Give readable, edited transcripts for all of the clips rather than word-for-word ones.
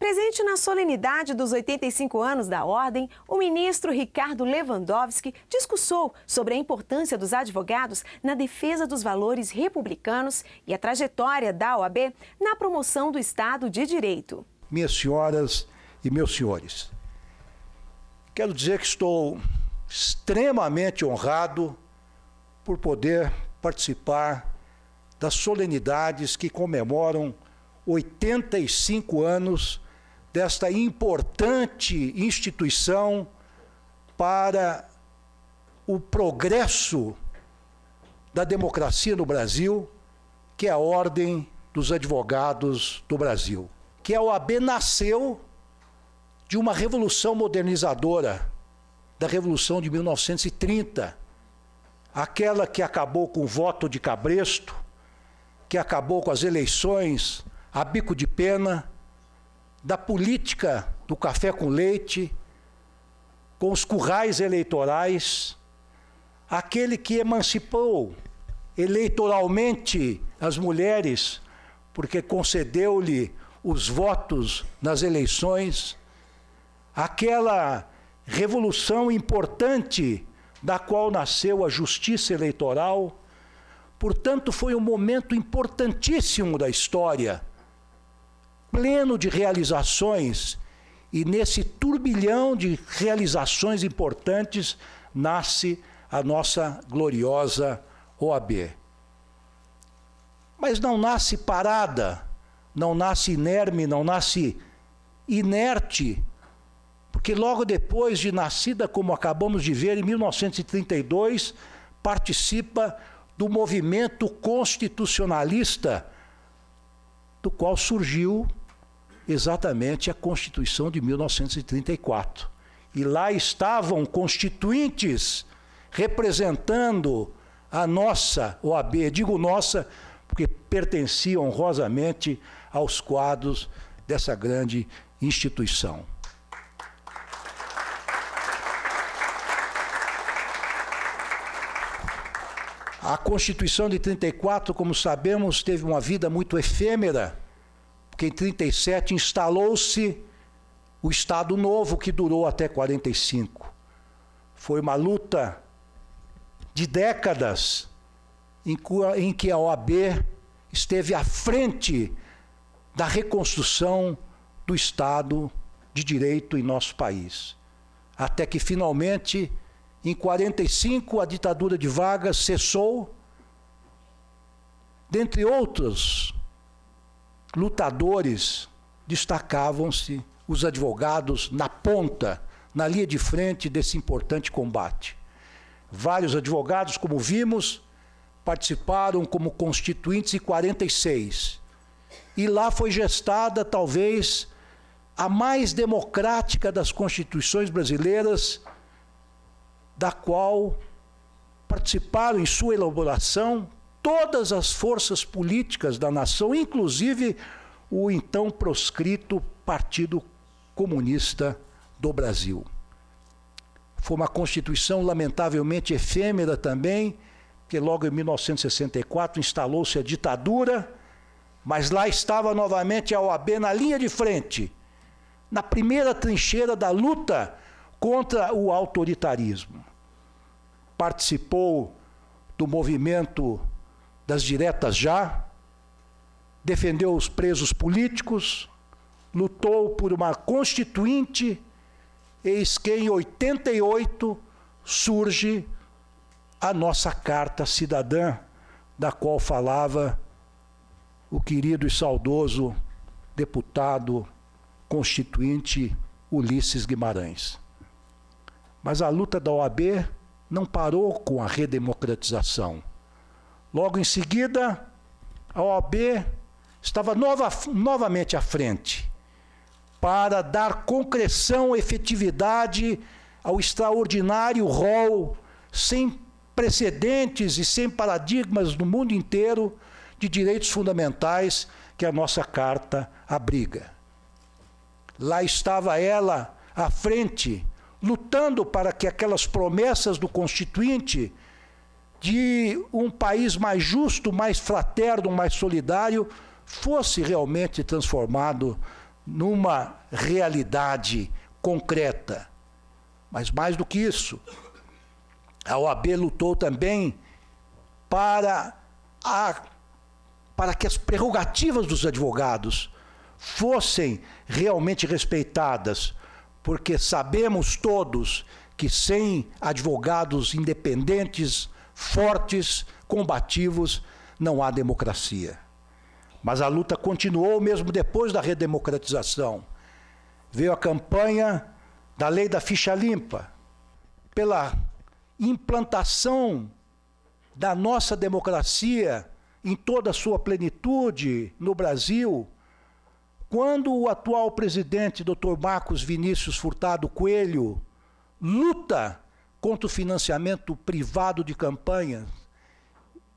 Presente na solenidade dos 85 anos da Ordem, o ministro Ricardo Lewandowski discursou sobre a importância dos advogados na defesa dos valores republicanos e a trajetória da OAB na promoção do Estado de Direito. Minhas senhoras e meus senhores, quero dizer que estou extremamente honrado por poder participar das solenidades que comemoram 85 anos desta importante instituição para o progresso da democracia no Brasil, que é a Ordem dos Advogados do Brasil. Que a OAB nasceu de uma revolução modernizadora, da Revolução de 1930, aquela que acabou com o voto de cabresto, que acabou com as eleições a bico de pena, da política do café com leite, com os currais eleitorais, aquele que emancipou eleitoralmente as mulheres, porque concedeu-lhe os votos nas eleições, aquela revolução importante da qual nasceu a justiça eleitoral. Portanto, foi um momento importantíssimo da história, pleno de realizações, e nesse turbilhão de realizações importantes nasce a nossa gloriosa OAB. Mas não nasce parada, não nasce inerme, não nasce inerte, porque logo depois de nascida, como acabamos de ver, em 1932, participa do movimento constitucionalista, do qual surgiu exatamente a Constituição de 1934. E lá estavam constituintes representando a nossa OAB, digo nossa, porque pertencia honrosamente aos quadros dessa grande instituição. A Constituição de 34, como sabemos, teve uma vida muito efêmera, porque em 37 instalou-se o Estado Novo, que durou até 45. Foi uma luta de décadas em que a OAB esteve à frente da reconstrução do Estado de Direito em nosso país. Até que, finalmente, em 45, a ditadura de Vargas cessou. Dentre outros lutadores, destacavam-se os advogados na ponta, na linha de frente desse importante combate. Vários advogados, como vimos, participaram como constituintes em 46. E lá foi gestada, talvez, a mais democrática das constituições brasileiras, da qual participaram em sua elaboração todas as forças políticas da nação, inclusive o então proscrito Partido Comunista do Brasil. Foi uma Constituição lamentavelmente efêmera também, que logo em 1964 instalou-se a ditadura, mas lá estava novamente a OAB na linha de frente, na primeira trincheira da luta contra o autoritarismo. Participou do movimento das diretas já, defendeu os presos políticos, lutou por uma constituinte, eis que em 88 surge a nossa Carta Cidadã, da qual falava o querido e saudoso deputado constituinte Ulisses Guimarães. Mas a luta da OAB não parou com a redemocratização. Logo em seguida, a OAB estava novamente à frente para dar concreção, efetividade ao extraordinário rol sem precedentes e sem paradigmas no mundo inteiro de direitos fundamentais que a nossa Carta abriga. Lá estava ela à frente, lutando para que aquelas promessas do Constituinte de um país mais justo, mais fraterno, mais solidário, fosse realmente transformado numa realidade concreta. Mas mais do que isso, a OAB lutou também para que as prerrogativas dos advogados fossem realmente respeitadas, porque sabemos todos que sem advogados independentes, fortes, combativos, não há democracia. Mas a luta continuou mesmo depois da redemocratização. Veio a campanha da lei da ficha limpa, pela implantação da nossa democracia em toda a sua plenitude no Brasil. Quando o atual presidente, Dr. Marcos Vinícius Furtado Coelho, luta contra o financiamento privado de campanhas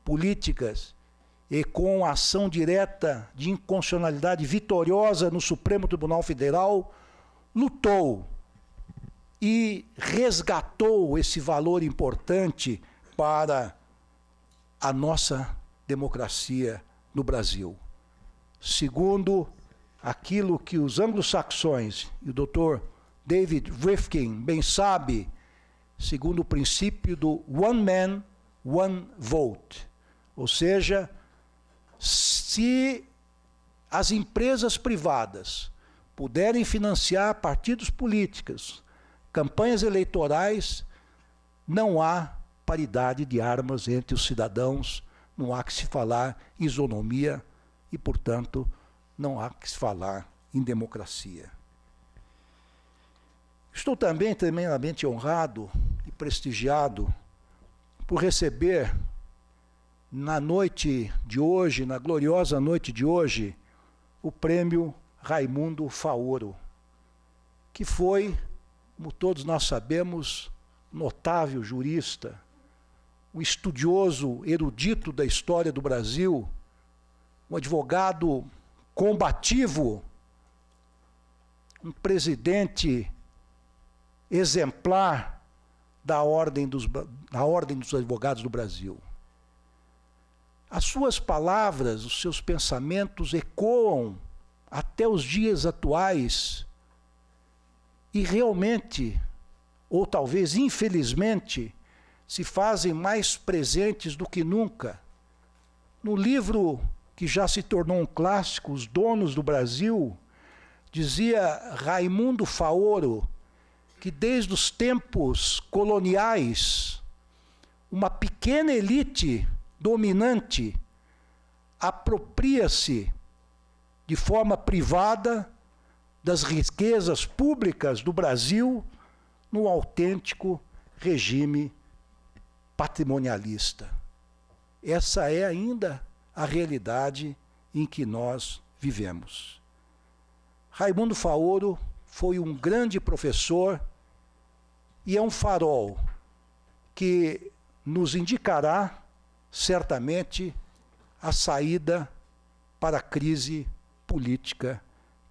políticas e com a ação direta de inconstitucionalidade vitoriosa no Supremo Tribunal Federal, lutou e resgatou esse valor importante para a nossa democracia no Brasil. Segundo aquilo que os anglo-saxões e o Dr. David Rifkin bem sabe, segundo o princípio do one man, one vote. Ou seja, se as empresas privadas puderem financiar partidos políticos, campanhas eleitorais, não há paridade de armas entre os cidadãos, não há que se falar em isonomia e, portanto, não há que se falar em democracia. Estou também tremendamente honrado e prestigiado por receber na noite de hoje, na gloriosa noite de hoje, o prêmio Raimundo Faoro, que foi, como todos nós sabemos, notável jurista, um estudioso erudito da história do Brasil, um advogado combativo, um presidente exemplar da ordem dos advogados do Brasil. As suas palavras, os seus pensamentos ecoam até os dias atuais e realmente, ou talvez infelizmente, se fazem mais presentes do que nunca. No livro que já se tornou um clássico, Os Donos do Brasil, dizia Raimundo Faoro que desde os tempos coloniais, uma pequena elite dominante apropria-se de forma privada das riquezas públicas do Brasil num autêntico regime patrimonialista. Essa é ainda a realidade em que nós vivemos. Raimundo Faoro foi um grande professor e é um farol que nos indicará certamente a saída para a crise política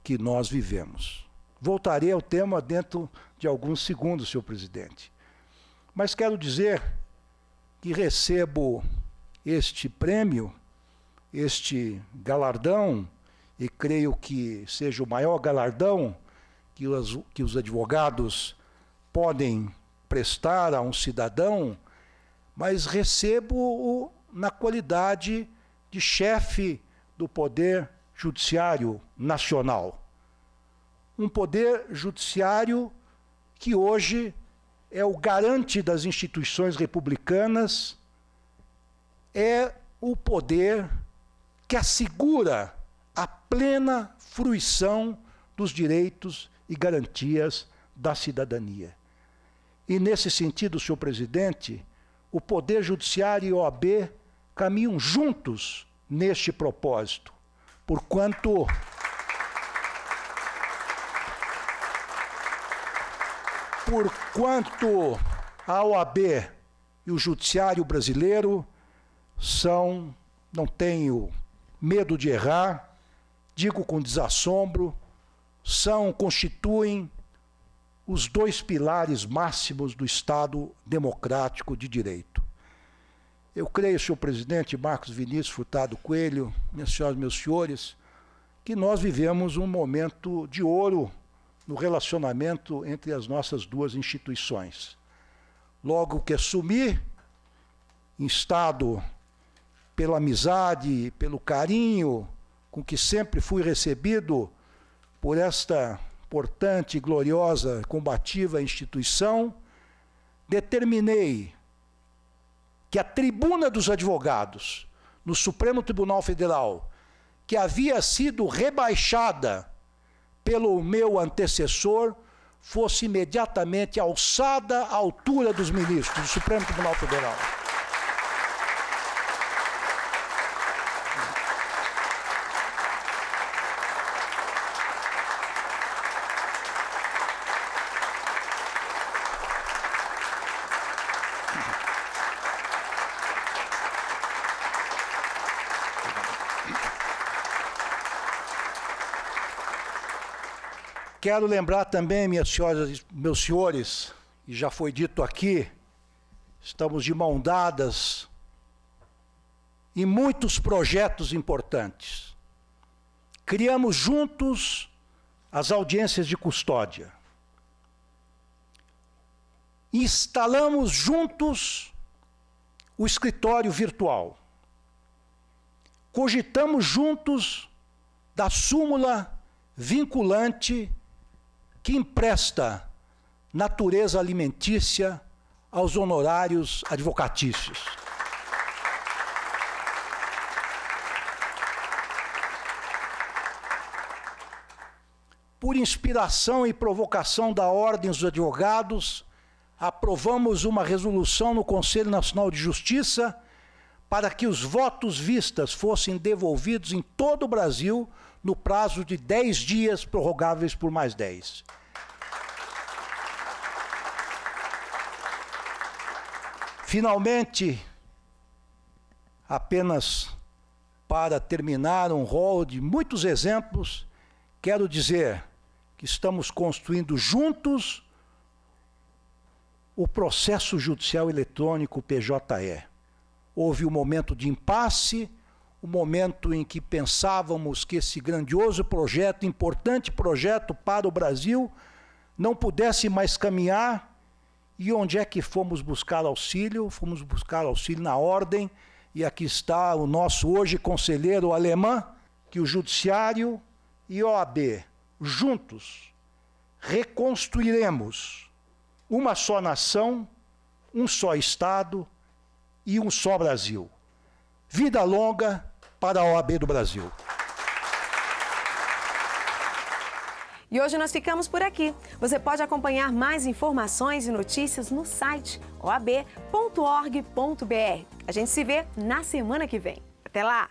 que nós vivemos. Voltarei ao tema dentro de alguns segundos, senhor presidente. Mas quero dizer que recebo este prêmio, este galardão, e creio que seja o maior galardão que os advogados podem prestar a um cidadão, mas recebo-o na qualidade de chefe do Poder Judiciário Nacional. Um Poder Judiciário que hoje é o garante das instituições republicanas, é o poder que assegura a plena fruição dos direitos e garantias da cidadania. E nesse sentido, senhor presidente, o Poder Judiciário e a OAB caminham juntos neste propósito, porquanto a OAB e o Judiciário brasileiro são, não tenho medo de errar, digo com desassombro, constituem os dois pilares máximos do Estado democrático de direito. Eu creio, senhor presidente Marcos Vinícius Furtado Coelho, minhas senhoras e meus senhores, que nós vivemos um momento de ouro no relacionamento entre as nossas duas instituições. Logo que assumi, instado pela amizade, pelo carinho com que sempre fui recebido por esta importante, gloriosa, combativa instituição, determinei que a tribuna dos advogados no Supremo Tribunal Federal, que havia sido rebaixada pelo meu antecessor, fosse imediatamente alçada à altura dos ministros do Supremo Tribunal Federal. Quero lembrar também, minhas senhoras, meus senhores, e já foi dito aqui, estamos de mão dadas em muitos projetos importantes. Criamos juntos as audiências de custódia. Instalamos juntos o escritório virtual. Cogitamos juntos da súmula vinculante que empresta natureza alimentícia aos honorários advocatícios. Por inspiração e provocação da Ordem dos Advogados, aprovamos uma resolução no Conselho Nacional de Justiça para que os votos vistas fossem devolvidos em todo o Brasil no prazo de 10 dias, prorrogáveis por mais 10. Finalmente, apenas para terminar um rol de muitos exemplos, quero dizer que estamos construindo juntos o processo judicial eletrônico PJE. Houve um momento de impasse, um momento em que pensávamos que esse grandioso projeto, importante projeto para o Brasil, não pudesse mais caminhar. E onde é que fomos buscar auxílio? Fomos buscar auxílio na Ordem, e aqui está o nosso hoje conselheiro alemão, que o Judiciário e a OAB, juntos, reconstruiremos uma só nação, um só Estado e um só Brasil. Vida longa para a OAB do Brasil. E hoje nós ficamos por aqui. Você pode acompanhar mais informações e notícias no site oab.org.br. A gente se vê na semana que vem. Até lá!